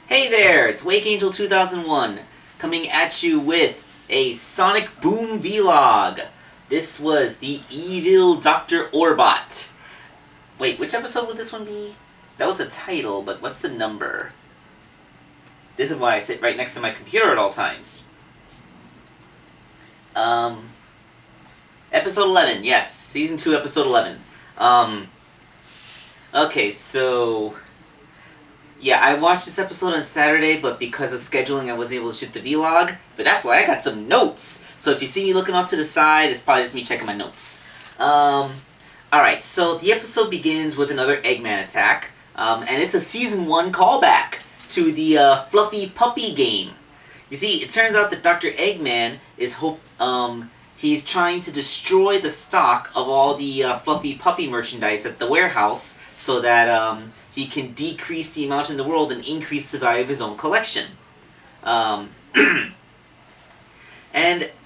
Hey there, it's Wake Angel 2001 coming at you with a Sonic Boom vlog. This was the evil Dr. Orbot. Wait, which episode would this one be? That was the title, but what's the number? This is why I sit right next to my computer at all times. Episode 11, yes. Season 2, Episode 11. Okay, so... yeah, I watched this episode on Saturday, but because of scheduling, I wasn't able to shoot the vlog. But that's why I got some notes. So if you see me looking off to the side, it's probably just me checking my notes. Alright, so the episode begins with another Eggman attack. And it's a Season 1 callback to the Fluffy Puppy game. You see, it turns out that Dr. Eggman is he's trying to destroy the stock of all the Fluffy Puppy merchandise at the warehouse so that he can decrease the amount in the world and increase the value of his own collection. And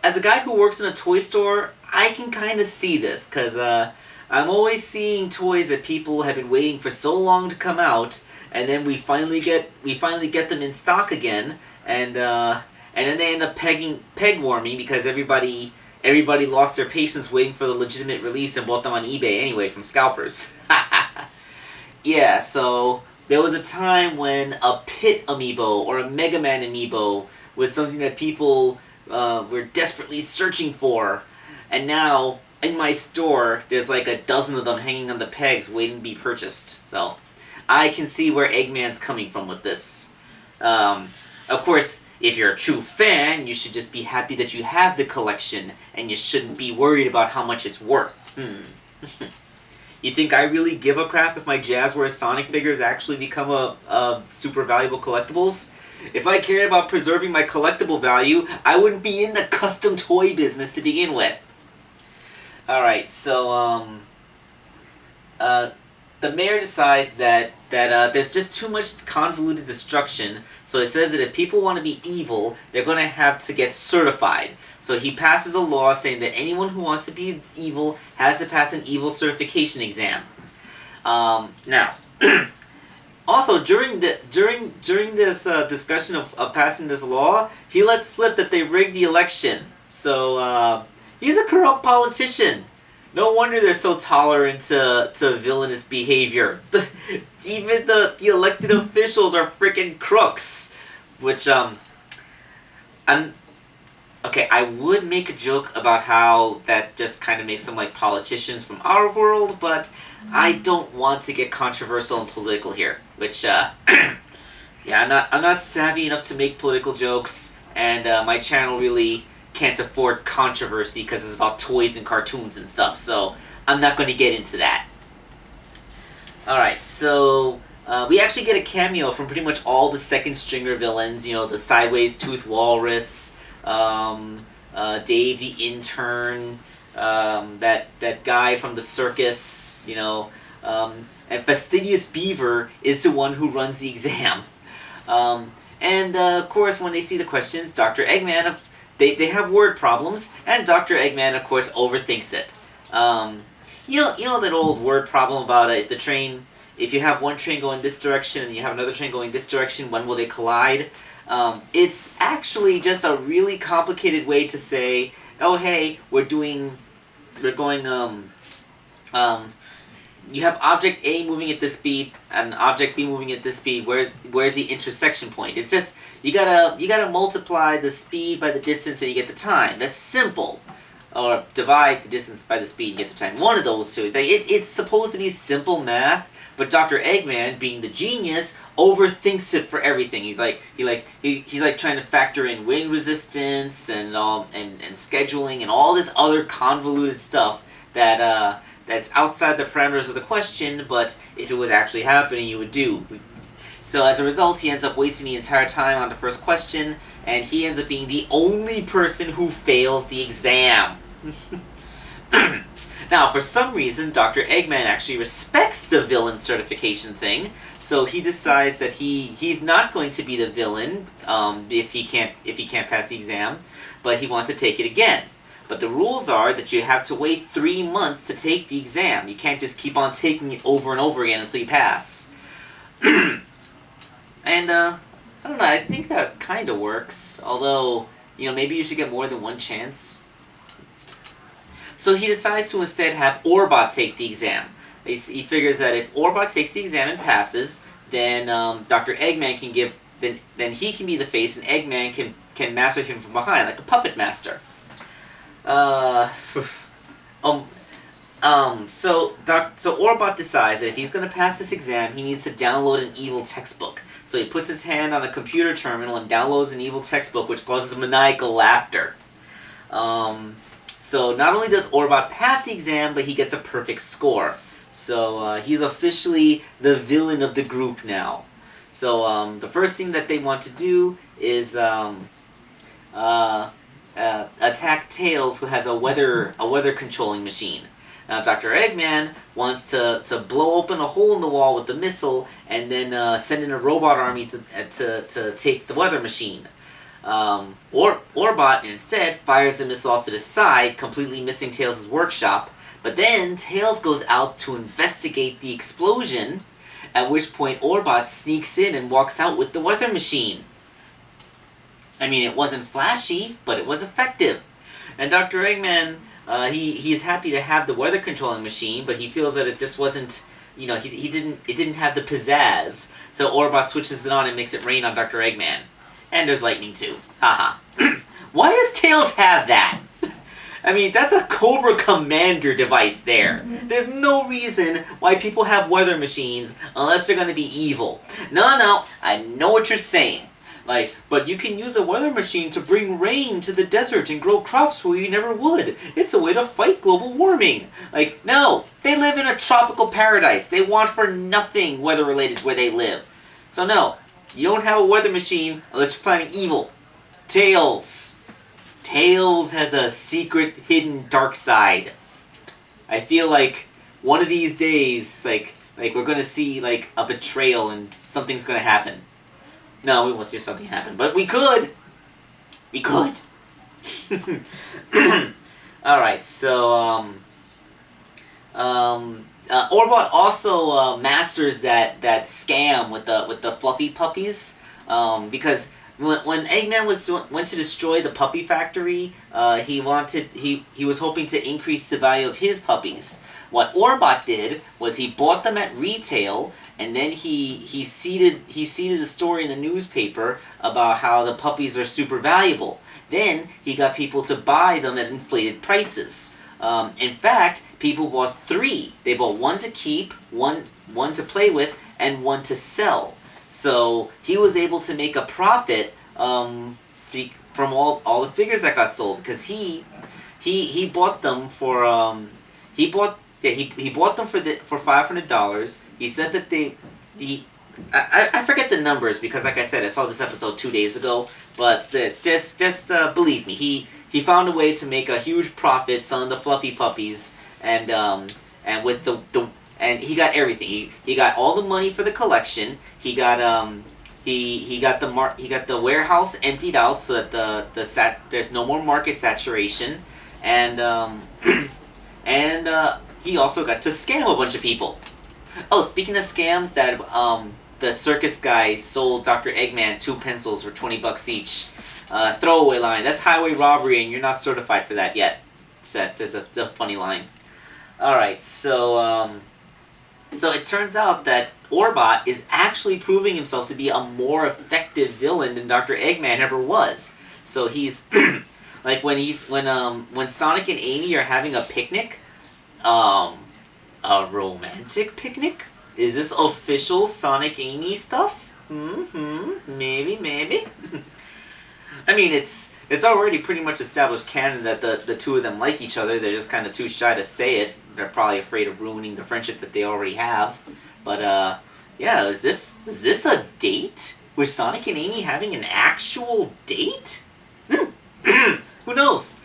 as a guy who works in a toy store, I can kind of see this, because I'm always seeing toys that people have been waiting for so long to come out, and then we finally get them in stock again, and then they end up peg warming because everybody lost their patience waiting for the legitimate release and bought them on eBay anyway from scalpers. Yeah, so there was a time when a Pit amiibo or a Mega Man amiibo was something that people were desperately searching for, and now in my store there's like a dozen of them hanging on the pegs waiting to be purchased. So I can see where Eggman's coming from with this. Of course, if you're a true fan, you should just be happy that you have the collection, and you shouldn't be worried about how much it's worth. You think I really give a crap if my Jazzwares Sonic figures actually become a super valuable collectibles? If I cared about preserving my collectible value, I wouldn't be in the custom toy business to begin with. Alright, so, the mayor decides that there's just too much convoluted destruction, so it says that if people want to be evil, they're going to have to get certified. So he passes a law saying that anyone who wants to be evil has to pass an evil certification exam. Now, also during this discussion of passing this law, he lets slip that they rigged the election. So he's a corrupt politician. No wonder they're so tolerant to villainous behavior. Even the elected officials are freaking crooks. Which, okay, I would make a joke about how that just kind of makes them like politicians from our world, but I don't want to get controversial and political here. Which, yeah, I'm not savvy enough to make political jokes, and my channel really can't afford controversy because it's about toys and cartoons and stuff, so I'm not going to get into that. Alright, so we actually get a cameo from pretty much all the second stringer villains, you know, the Sideways Tooth Walrus, Dave the Intern, that guy from the circus, you know, and Fastidious Beaver is the one who runs the exam. And of course, when they see the questions, Dr. Eggman, they have word problems, and Dr. Eggman, of course, overthinks it. You know that old word problem about the train, if you have one train going this direction and you have another train going this direction, when will they collide? It's actually just a really complicated way to say, oh hey, you have object A moving at this speed and object B moving at this speed. Where's the intersection point? It's just you gotta multiply the speed by the distance and you get the time. That's simple. Or divide the distance by the speed and get the time. One of those two. It's supposed to be simple math, but Dr. Eggman, being the genius, overthinks it for everything. He's like trying to factor in wind resistance and scheduling and all this other convoluted stuff that that's outside the parameters of the question, but if it was actually happening, you would do. So as a result, he ends up wasting the entire time on the first question, and he ends up being the only person who fails the exam. Now, for some reason, Dr. Eggman actually respects the villain certification thing, so he decides that he's not going to be the villain if he can't pass the exam, but he wants to take it again. But the rules are that you have to wait 3 months to take the exam. You can't just keep on taking it over and over again until you pass. And I don't know, I think that kind of works. Although, maybe you should get more than one chance. So he decides to instead have Orbot take the exam. He figures that if Orbot takes the exam and passes, then Dr. Eggman can give... Then he can be the face, and Eggman can master him from behind, like a puppet master. So Orbot decides that if he's going to pass this exam, he needs to download an evil textbook. So he puts his hand on a computer terminal and downloads an evil textbook, which causes maniacal laughter. So not only does Orbot pass the exam, but he gets a perfect score. So he's officially the villain of the group now. So the first thing that they want to do is attack Tails, who has a weather controlling machine. Now Dr. Eggman wants to blow open a hole in the wall with the missile and then send in a robot army to take the weather machine. Orbot instead fires the missile off to the side, completely missing Tails' workshop. But then Tails goes out to investigate the explosion, at which point Orbot sneaks in and walks out with the weather machine. I mean, it wasn't flashy, but it was effective. And Dr. Eggman, he's happy to have the weather controlling machine, but he feels that it just wasn't, it didn't have the pizzazz. So Orbot switches it on and makes it rain on Dr. Eggman. And there's lightning too. Haha. Why does Tails have that? I mean, that's a Cobra Commander device there. There's no reason why people have weather machines unless they're going to be evil. No, I know what you're saying. But you can use a weather machine to bring rain to the desert and grow crops where you never would. It's a way to fight global warming. No, they live in a tropical paradise. They want for nothing weather-related where they live. So no, you don't have a weather machine unless you're planning evil. Tails. Tails has a secret, hidden dark side. I feel like one of these days, we're gonna see, a betrayal and something's gonna happen. No, we won't see something happen, but we could! We could! Alright, so, Orbot also masters that scam with the fluffy puppies, because when Eggman went to destroy the puppy factory, he was hoping to increase the value of his puppies. What Orbot did was he bought them at retail, and then he seeded a story in the newspaper about how the puppies are super valuable. Then he got people to buy them at inflated prices. In fact, people bought 3. They bought one to keep, one to play with, and one to sell. So he was able to make a profit from all the figures that got sold, because he bought them for he bought them for $500. He said that I forget the numbers because, like I said, I saw this episode 2 days ago. But just believe me, he found a way to make a huge profit selling the fluffy puppies, and with and he got everything. He got all the money for the collection. He got he got the warehouse emptied out so that there's no more market saturation, and he also got to scam a bunch of people. Oh, speaking of scams, that the circus guy sold Dr. Eggman 2 pencils for $20 each. Throwaway line. That's highway robbery, and you're not certified for that yet. It's a funny line. Alright, so it turns out that Orbot is actually proving himself to be a more effective villain than Dr. Eggman ever was. So he's when Sonic and Amy are having a picnic, a romantic picnic? Is this official Sonic Amy stuff? Maybe. I mean, it's already pretty much established canon that the two of them like each other. They're just kind of too shy to say it. They're probably afraid of ruining the friendship that they already have. But yeah, is this a date? Was Sonic and Amy having an actual date? Who knows?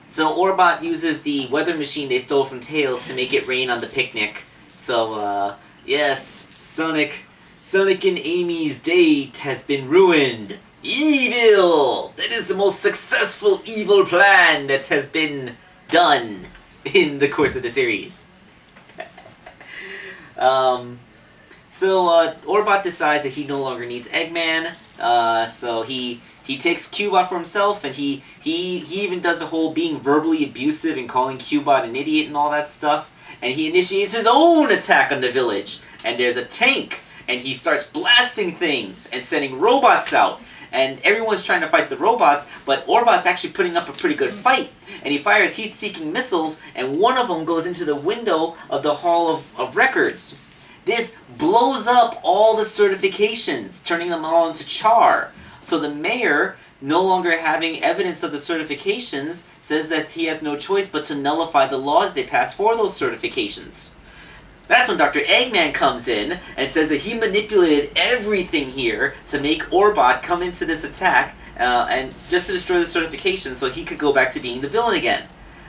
So Orbot uses the weather machine they stole from Tails to make it rain on the picnic. So yes, Sonic and Amy's date has been ruined. Evil! That is the most successful evil plan that has been done in the course of the series. So Orbot decides that he no longer needs Eggman. So he takes Cubot for himself, and he even does the whole being verbally abusive and calling Cubot an idiot and all that stuff. And he initiates his own attack on the village. And there's a tank, and he starts blasting things and sending robots out. And everyone's trying to fight the robots, but Orbot's actually putting up a pretty good fight. And he fires heat-seeking missiles, and one of them goes into the window of the Hall of Records. This blows up all the certifications, turning them all into char. So the mayor, no longer having evidence of the certifications, says that he has no choice but to nullify the law that they passed for those certifications. That's when Dr. Eggman comes in and says that he manipulated everything here to make Orbot come into this attack and just to destroy the certification so he could go back to being the villain again.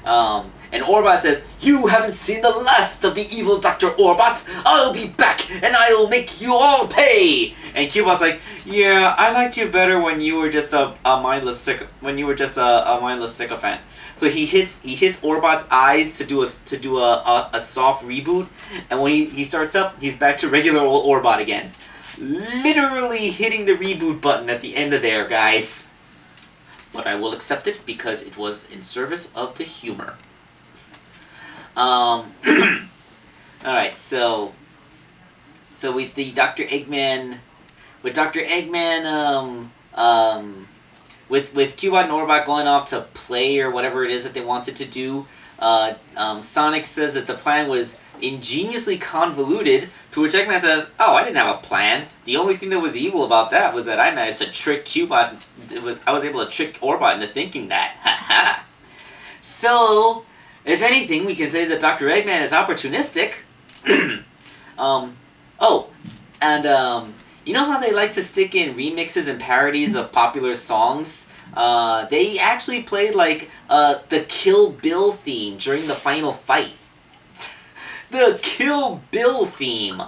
And Orbot says, "You haven't seen the last of the evil Dr. Orbot. I'll be back and I'll make you all pay." And Cubot's like, "Yeah, I liked you better when you were just a mindless sycophant." So he hits Orbot's eyes to do a soft reboot, and when he starts up, he's back to regular old Orbot again. Literally hitting the reboot button at the end of there, guys. But I will accept it because it was in service of the humor. Alright, so with the Dr. Eggman, with Cubot and Orbot going off to play or whatever it is that they wanted to do, Sonic says that the plan was ingeniously convoluted, to which Eggman says, "Oh, I didn't have a plan. The only thing that was evil about that was that I managed to trick Cubot. I was able to trick Orbot into thinking that. Ha ha." So, if anything, we can say that Dr. Eggman is opportunistic. You know how they like to stick in remixes and parodies of popular songs? They actually played, like, the Kill Bill theme during the final fight. The Kill Bill theme!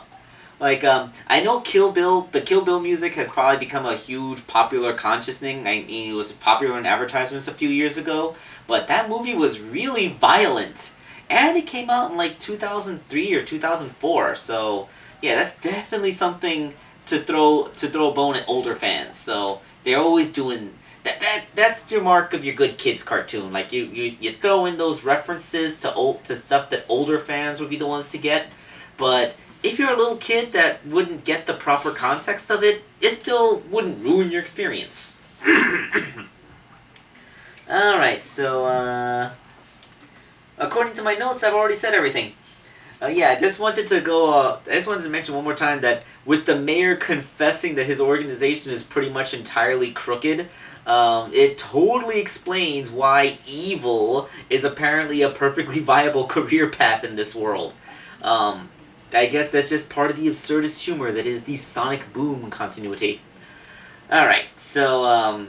Like, I know the Kill Bill music has probably become a huge popular conscious thing. I mean, it was popular in advertisements a few years ago, but that movie was really violent. And it came out in, like, 2003 or 2004, so, yeah, that's definitely something to throw a bone at older fans. So they're always doing that's your mark of your good kids cartoon. Like you throw in those references to stuff that older fans would be the ones to get. But if you're a little kid that wouldn't get the proper context of it, it still wouldn't ruin your experience. Alright, so according to my notes, I've already said everything. Yeah, I just wanted to mention one more time that with the mayor confessing that his organization is pretty much entirely crooked, it totally explains why evil is apparently a perfectly viable career path in this world. I guess that's just part of the absurdist humor that is the Sonic Boom continuity. Alright, so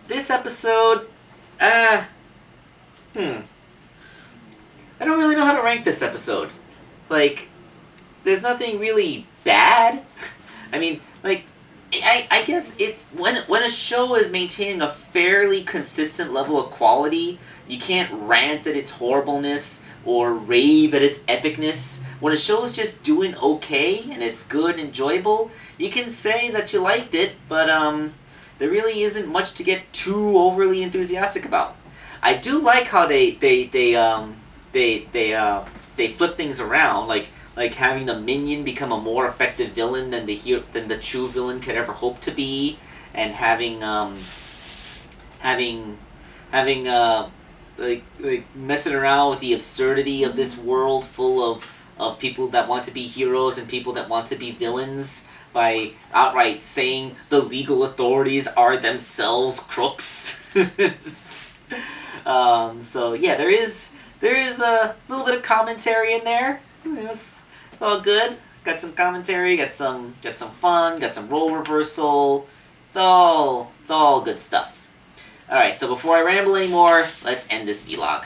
this episode, I don't really know how to rank this episode. Like, there's nothing really bad. I mean, like, I guess when a show is maintaining a fairly consistent level of quality, you can't rant at its horribleness or rave at its epicness. When a show is just doing okay and it's good and enjoyable, you can say that you liked it, but there really isn't much to get too overly enthusiastic about. I do like how they flip things around, like having the minion become a more effective villain than the true villain could ever hope to be, and having messing around with the absurdity of this world full of people that want to be heroes and people that want to be villains by outright saying the legal authorities are themselves crooks. So yeah, there is a little bit of commentary in there. It's all good. Got some commentary, got some fun, got some role reversal. It's all good stuff. Alright, so before I ramble anymore, let's end this vlog.